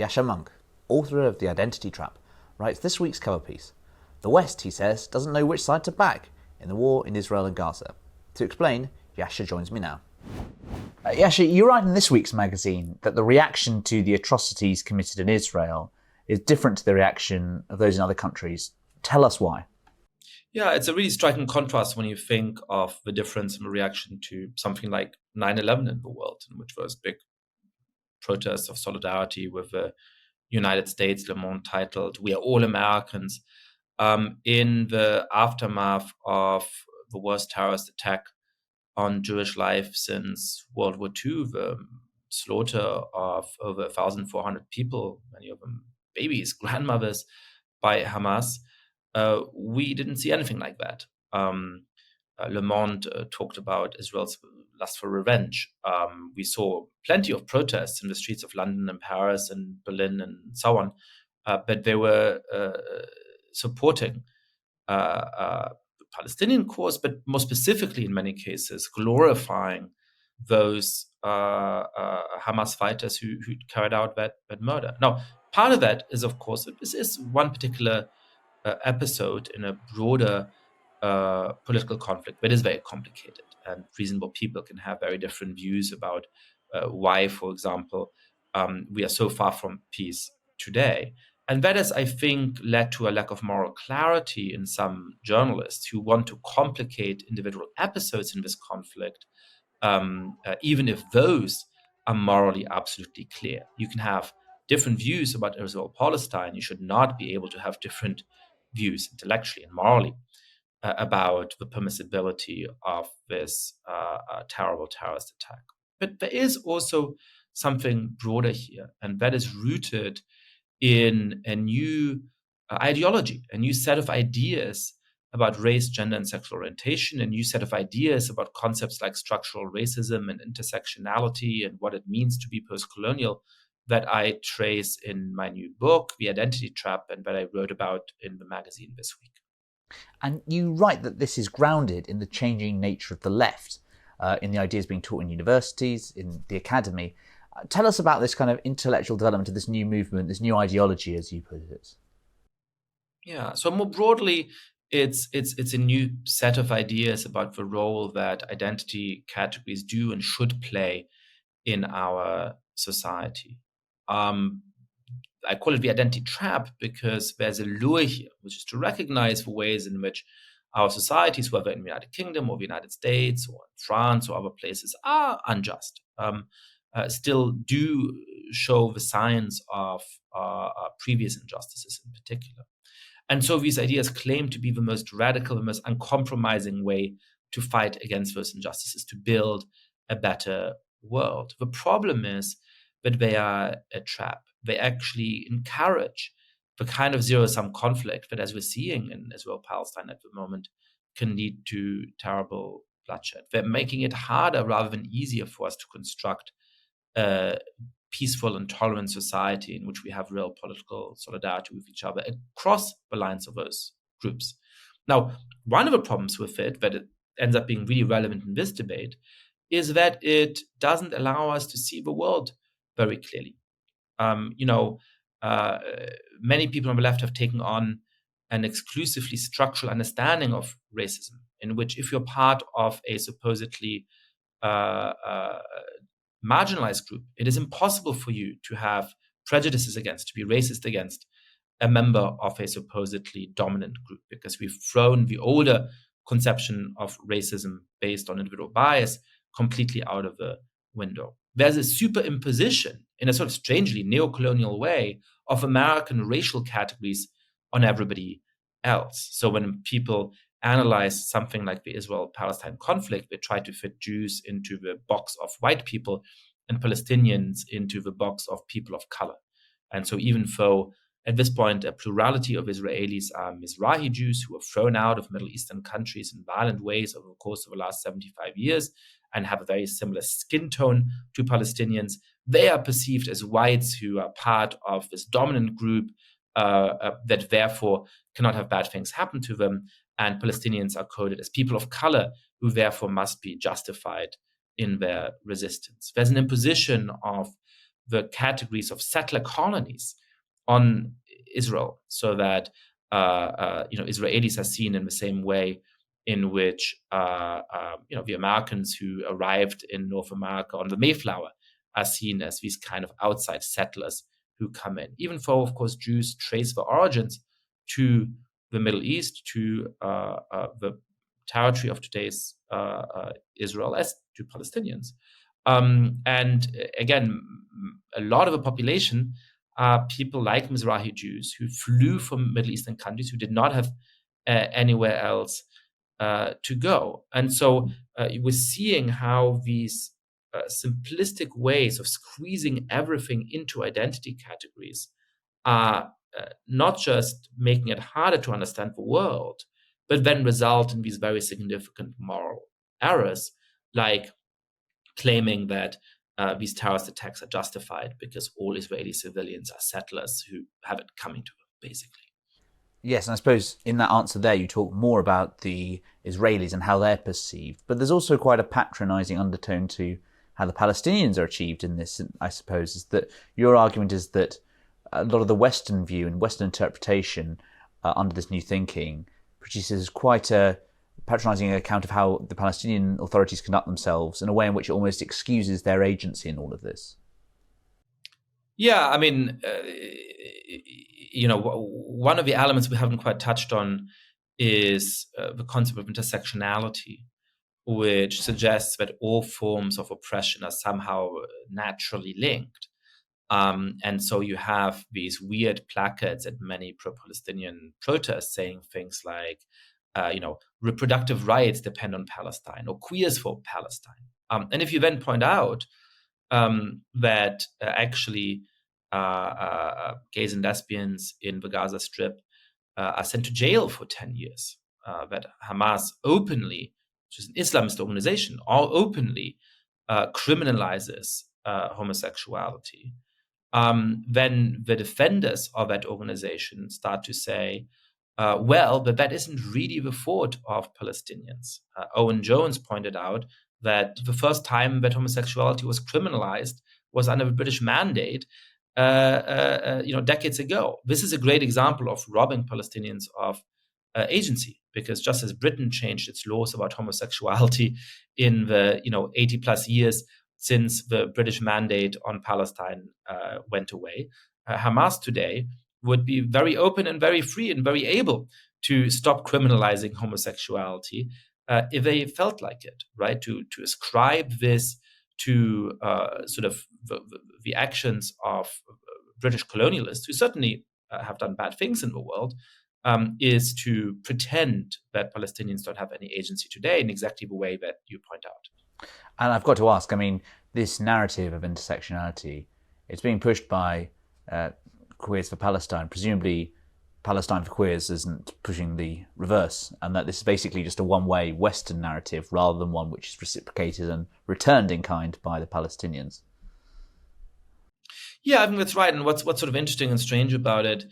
Yascha Mounk, author of The Identity Trap, writes this week's cover piece. The West, he says, doesn't know which side to back in the war in Israel and Gaza. To explain, Yascha joins me now. Yascha, you write in this week's magazine that the reaction to the atrocities committed in Israel is different to the reaction of those in other countries. Tell us why. Yeah, it's a really striking contrast when you think of the difference in reaction to something like 9/11 in the world, in which was big protests of solidarity with the United States, Le Monde titled "We Are All Americans," in the aftermath of the worst terrorist attack on Jewish life since World War II, the slaughter of over 1,400 people, many of them babies, grandmothers, by Hamas. We didn't see anything like that. Le Monde talked about Israel's lust for revenge. We saw plenty of protests in the streets of London and Paris and Berlin and so on, but they were supporting the Palestinian cause, but more specifically, in many cases, glorifying those Hamas fighters who carried out that murder. Now, part of that is, of course, this is one particular episode in a broader political conflict that is very complicated, and reasonable people can have very different views about why, for example, we are so far from peace today. And that has, I think, led to a lack of moral clarity in some journalists who want to complicate individual episodes in this conflict, even if those are morally absolutely clear. You can have different views about Israel-Palestine. You should not be able to have different views intellectually and morally about the permissibility of this terrible terrorist attack. But there is also something broader here, and that is rooted in a new ideology, a new set of ideas about race, gender, and sexual orientation, a new set of ideas about concepts like structural racism and intersectionality and what it means to be post-colonial that I trace in my new book, The Identity Trap, and that I wrote about in the magazine this week. And you write that this is grounded in the changing nature of the left, in the ideas being taught in universities, in the academy. Tell us about this kind of intellectual development of this new movement, this new ideology, as you put it. Yeah, so more broadly, it's a new set of ideas about the role that identity categories do and should play in our society. I call it the identity trap because there's a lure here, which is to recognize the ways in which our societies, whether in the United Kingdom or the United States or in France or other places, are unjust, still do show the signs of previous injustices in particular. And so these ideas claim to be the most radical, the most uncompromising way to fight against those injustices, to build a better world. The problem is that they are a trap. They actually encourage the kind of zero-sum conflict that, as we're seeing in Israel-Palestine at the moment, can lead to terrible bloodshed. They're making it harder rather than easier for us to construct a peaceful and tolerant society in which we have real political solidarity with each other across the lines of those groups. Now, one of the problems with it, that it ends up being really relevant in this debate, is that it doesn't allow us to see the world very clearly. Many people on the left have taken on an exclusively structural understanding of racism, in which if you're part of a supposedly marginalized group, it is impossible for you to have prejudices against, to be racist against a member of a supposedly dominant group, because we've thrown the older conception of racism based on individual bias completely out of the window. There's a superimposition in a sort of strangely neocolonial way of American racial categories on everybody else. So when people analyze something like the Israel-Palestine conflict, they try to fit Jews into the box of white people and Palestinians into the box of people of color. And so even though at this point a plurality of Israelis are Mizrahi Jews who were thrown out of Middle Eastern countries in violent ways over the course of the last 75 years and have a very similar skin tone to Palestinians, they are perceived as whites who are part of this dominant group that therefore cannot have bad things happen to them. And Palestinians are coded as people of color who therefore must be justified in their resistance. There's an imposition of the categories of settler colonies on Israel, so that Israelis are seen in the same way in which the Americans who arrived in North America on the Mayflower are seen as these kind of outside settlers who come in. Even though, of course, Jews trace their origins to the Middle East, to the territory of today's Israel, as do Palestinians. And again, a lot of the population are people like Mizrahi Jews who flew from Middle Eastern countries, who did not have anywhere else to go. And so we're seeing how these simplistic ways of squeezing everything into identity categories are not just making it harder to understand the world, but then result in these very significant moral errors, like claiming that these terrorist attacks are justified because all Israeli civilians are settlers who have it coming to them, basically. Yes, and I suppose in that answer there, you talk more about the Israelis and how they're perceived, but there's also quite a patronising undertone to how the Palestinians are achieved in this, I suppose, is that your argument is that a lot of the Western view and Western interpretation under this new thinking produces quite a patronising account of how the Palestinian authorities conduct themselves in a way in which it almost excuses their agency in all of this. Yeah, I mean, one of the elements we haven't quite touched on is the concept of intersectionality, which suggests that all forms of oppression are somehow naturally linked. And so you have these weird placards at many pro-Palestinian protests saying things like, reproductive rights depend on Palestine, or queers for Palestine. And if you then point out that actually gays and lesbians in the Gaza Strip are sent to jail for 10 years, that Hamas openly, which is an Islamist organization, openly criminalizes homosexuality, then the defenders of that organization start to say, but that isn't really the fault of Palestinians. Owen Jones pointed out that the first time that homosexuality was criminalized was under the British mandate, decades ago. This is a great example of robbing Palestinians of agency, because just as Britain changed its laws about homosexuality in the 80 plus years since the British mandate on Palestine went away, Hamas today would be very open and very free and very able to stop criminalizing homosexuality if they felt like it, right? To ascribe this to sort of the actions of British colonialists, who certainly have done bad things in the world, is to pretend that Palestinians don't have any agency today in exactly the way that you point out. And I've got to ask, I mean, this narrative of intersectionality, it's being pushed by Queers for Palestine. Presumably, Palestine for Queers isn't pushing the reverse, and that this is basically just a one-way Western narrative rather than one which is reciprocated and returned in kind by the Palestinians. Yeah, I think that's right. And what's sort of interesting and strange about it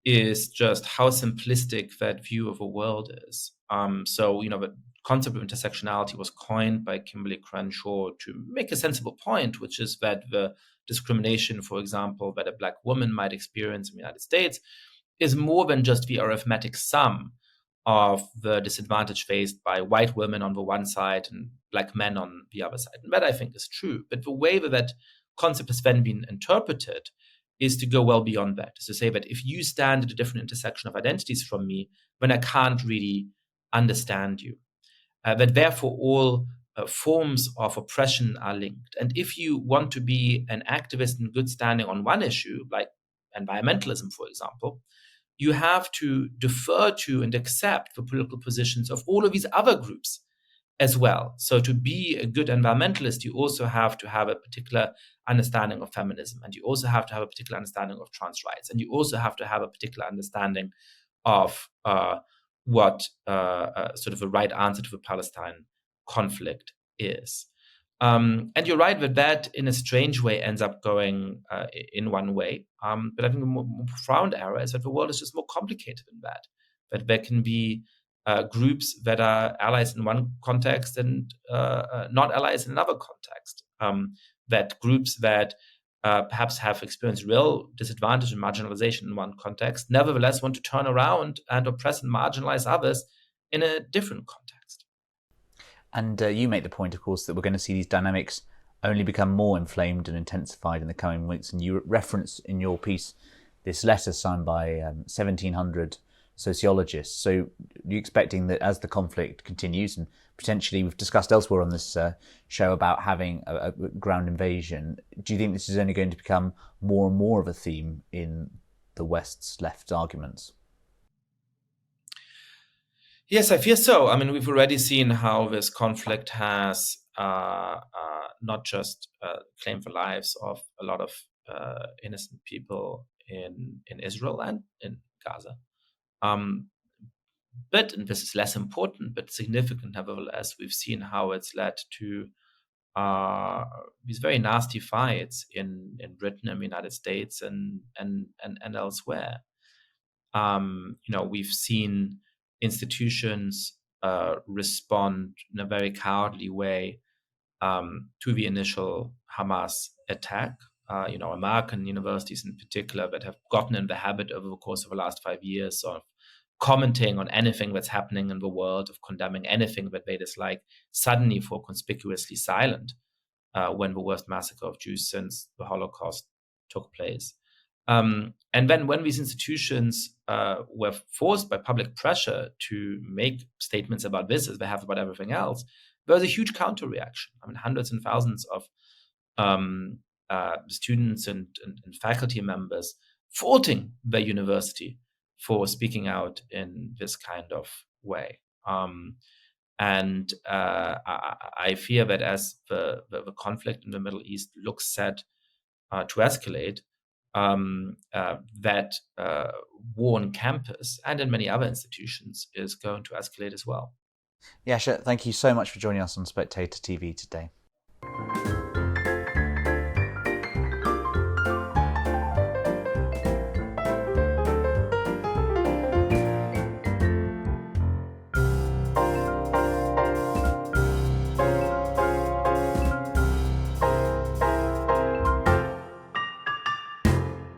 is just how simplistic that view of a world is. The concept of intersectionality was coined by Kimberly Crenshaw to make a sensible point, which is that the discrimination, for example, that a Black woman might experience in the United States is more than just the arithmetic sum of the disadvantage faced by white women on the one side and Black men on the other side. And that, I think, is true. But the way that concept has then been interpreted is to go well beyond that, is to say that if you stand at a different intersection of identities from me, then I can't really understand you. That therefore all forms of oppression are linked. And if you want to be an activist in good standing on one issue, like environmentalism, for example, you have to defer to and accept the political positions of all of these other groups as well. So to be a good environmentalist, you also have to have a particular understanding of feminism, and you also have to have a particular understanding of trans rights, and you also have to have a particular understanding of what sort of the right answer to the Palestine conflict is. And you're right that in a strange way ends up going in one way. But I think the more profound error is that the world is just more complicated than that. That there can be groups that are allies in one context and not allies in another context. That groups that perhaps have experienced real disadvantage and marginalization in one context, nevertheless want to turn around and oppress and marginalize others in a different context. And you make the point, of course, that we're going to see these dynamics only become more inflamed and intensified in the coming weeks. And you reference in your piece this letter signed by 1,700 sociologists. So you're expecting that as the conflict continues, and potentially we've discussed elsewhere on this show about having a ground invasion, do you think this is only going to become more and more of a theme in the West's left arguments? Yes, I fear so. I mean, we've already seen how this conflict has not just claimed the lives of a lot of innocent people in Israel and in Gaza. But, and this is less important, but significant nevertheless, we've seen how it's led to these very nasty fights in Britain and the United States and elsewhere. We've seen institutions respond in a very cowardly way to the initial Hamas attack. American universities in particular that have gotten in the habit over the course of the last 5 years of commenting on anything that's happening in the world, of condemning anything that they dislike, suddenly fall conspicuously silent when the worst massacre of Jews since the Holocaust took place. And then when these institutions were forced by public pressure to make statements about this as they have about everything else, there was a huge counter reaction. I mean, hundreds and thousands of students and faculty members faulting their university for speaking out in this kind of way. And I fear that as the conflict in the Middle East looks set to escalate, that war on campus and in many other institutions is going to escalate as well. Yascha, thank you so much for joining us on Spectator TV today.